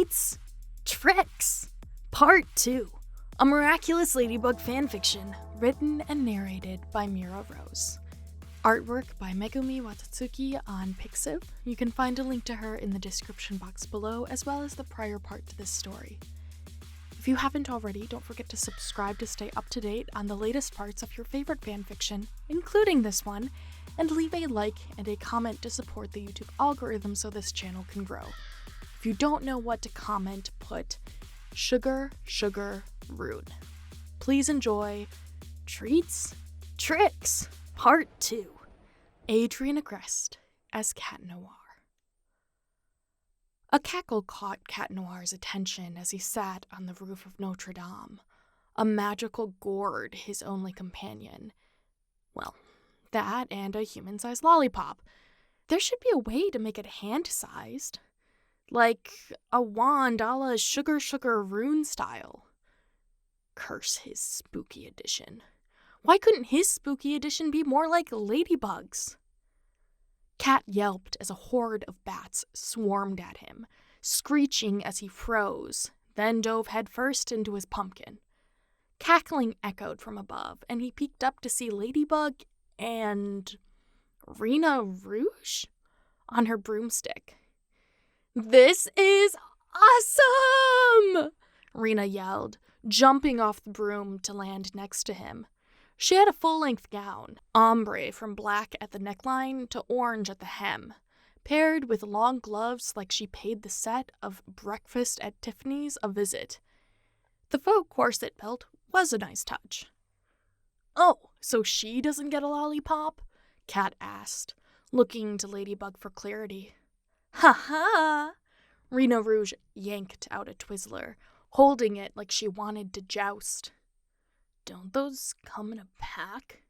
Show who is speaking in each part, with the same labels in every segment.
Speaker 1: Treats, Tricks, Part 2, a Miraculous Ladybug Fanfiction, written and narrated by Rena Rouge. Artwork by Megumi Watatsuki on Pixiv. You can find a link to her in the description box below, as well as the prior part to this story. If you haven't already, don't forget to subscribe to stay up to date on the latest parts of your favorite fanfiction, including this one, and leave a like and a comment to support the YouTube algorithm so this channel can grow. If you don't know what to comment, put sugar, rude. Please enjoy Treats, Tricks, Part 2. Adrian Agreste as Cat Noir. A cackle caught Cat Noir's attention as he sat on the roof of Notre Dame, a magical gourd his only companion. Well, that and a human-sized lollipop. There should be a way to make it hand-sized. Like a wand a la Sugar Rune style. Curse his spooky edition. Why couldn't his spooky edition be more like ladybugs? Cat yelped as a horde of bats swarmed at him, screeching as he froze, then dove headfirst into his pumpkin. Cackling echoed from above, and he peeked up to see Ladybug and Rena Rouge on her broomstick. "This is awesome!" Rena yelled, jumping off the broom to land next to him. She had a full-length gown, ombre from black at the neckline to orange at the hem, paired with long gloves like she paid the set of Breakfast at Tiffany's a visit. The faux corset belt was a nice touch. "Oh, so she doesn't get a lollipop?" Cat asked, looking to Ladybug for clarity. "Ha-ha!" Rena Rouge yanked out a Twizzler, holding it like she wanted to joust. "Don't those come in a pack?"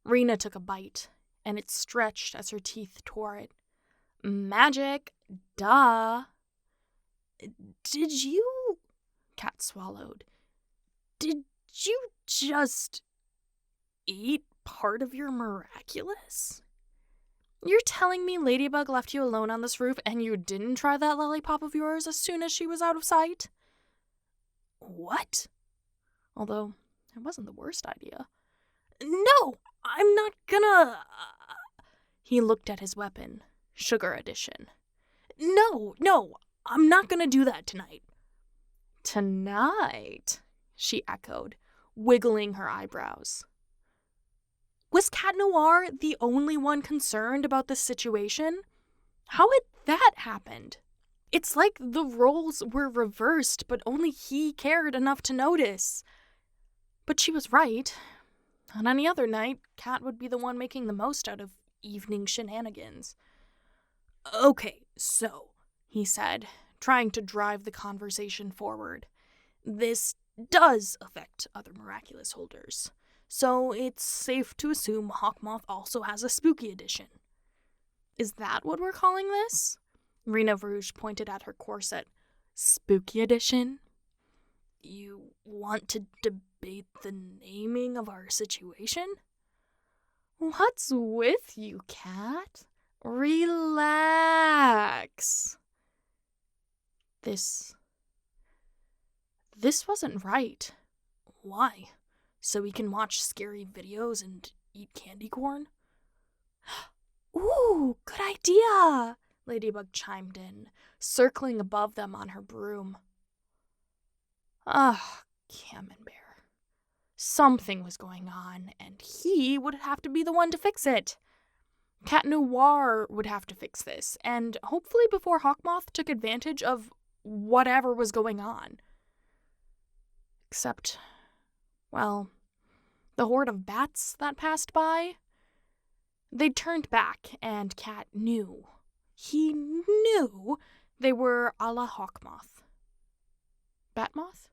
Speaker 1: Rena took a bite, and it stretched as her teeth tore it. "Magic, duh." "Did you..." Cat swallowed. "Did you just eat part of your miraculous? You're telling me Ladybug left you alone on this roof and you didn't try that lollipop of yours as soon as she was out of sight?" "What?" Although, it wasn't the worst idea. "No, I'm not gonna..." He looked at his weapon, Sugar Edition. No, I'm not gonna do that tonight." "Tonight?" she echoed, wiggling her eyebrows. Was Cat Noir the only one concerned about this situation? How had that happened? It's like the roles were reversed, but only he cared enough to notice. But she was right. On any other night, Cat would be the one making the most out of evening shenanigans. "Okay, so," he said, trying to drive the conversation forward. "This does affect other miraculous holders. So it's safe to assume Hawkmoth also has a spooky edition." "Is that what we're calling this?" Rena Rouge pointed at her corset. "Spooky edition?" "You want to debate the naming of our situation?" "What's with you, Cat? Relax." This wasn't right. "Why? So we can watch scary videos and eat candy corn?" "Ooh, good idea!" Ladybug chimed in, circling above them on her broom. Camembert. Something was going on, and he would have to be the one to fix it. Cat Noir would have to fix this, and hopefully before Hawkmoth took advantage of whatever was going on. Except, well, the horde of bats that passed by, they turned back, and Cat knew. He knew they were a la Hawkmoth. Batmoth?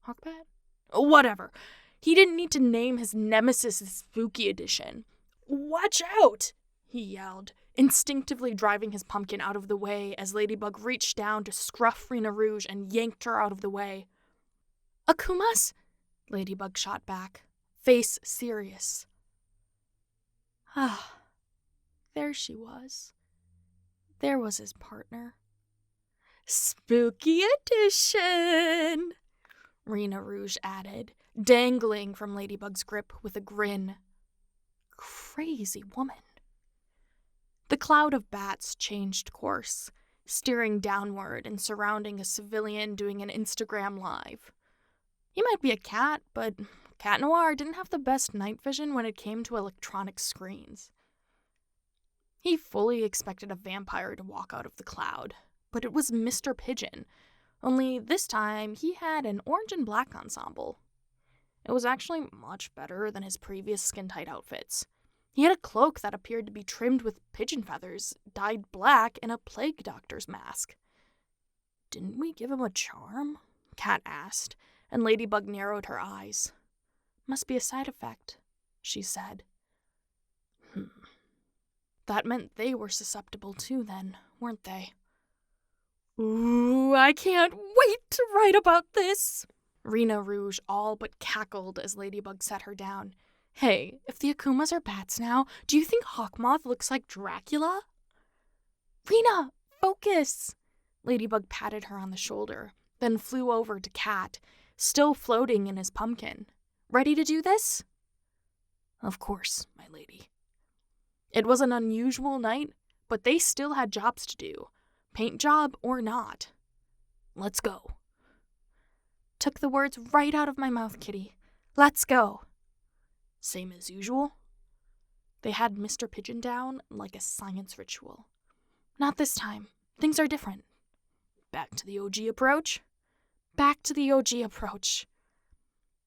Speaker 1: Hawkbat? Whatever. He didn't need to name his nemesis Spooky Edition. "Watch out!" he yelled, instinctively driving his pumpkin out of the way as Ladybug reached down to scruff Rena Rouge and yanked her out of the way. "Akumas?" Ladybug shot back, face serious. There she was. There was his partner. Spooky edition, Rena Rouge added, dangling from Ladybug's grip with a grin. Crazy woman. The cloud of bats changed course, steering downward and surrounding a civilian doing an Instagram live. He might be a cat, but Cat Noir didn't have the best night vision when it came to electronic screens. He fully expected a vampire to walk out of the cloud, but it was Mr. Pigeon, only this time he had an orange and black ensemble. It was actually much better than his previous skin-tight outfits. He had a cloak that appeared to be trimmed with pigeon feathers, dyed black, and a plague doctor's mask. "Didn't we give him a charm?" Cat asked, and Ladybug narrowed her eyes. "Must be a side effect," she said. That meant they were susceptible too then, weren't they? "Ooh, I can't wait to write about this!" Rena Rouge all but cackled as Ladybug set her down. "Hey, if the Akumas are bats now, do you think Hawkmoth looks like Dracula?" "Rena, focus!" Ladybug patted her on the shoulder, then flew over to Cat, still floating in his pumpkin. "Ready to do this?" "Of course, my lady." It was an unusual night, but they still had jobs to do, paint job or not. "Let's go." Took the words right out of my mouth, kitty. "Let's go." Same as usual? They had Mr. Pigeon down like a science ritual. "Not this time. Things are different." "Back to the OG approach?" "Back to the OG approach."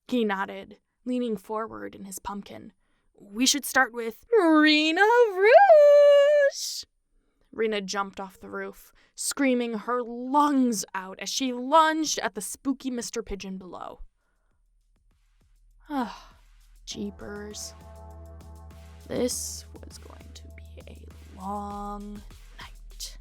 Speaker 1: He nodded, leaning forward in his pumpkin. "We should start with Rena Rouge!" Rena jumped off the roof, screaming her lungs out as she lunged at the spooky Mr. Pigeon below. Jeepers. This was going to be a long night.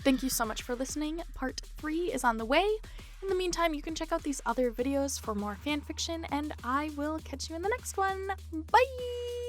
Speaker 1: Thank you so much for listening. Part 3 is on the way. In the meantime, you can check out these other videos for more fanfiction, and I will catch you in the next one. Bye!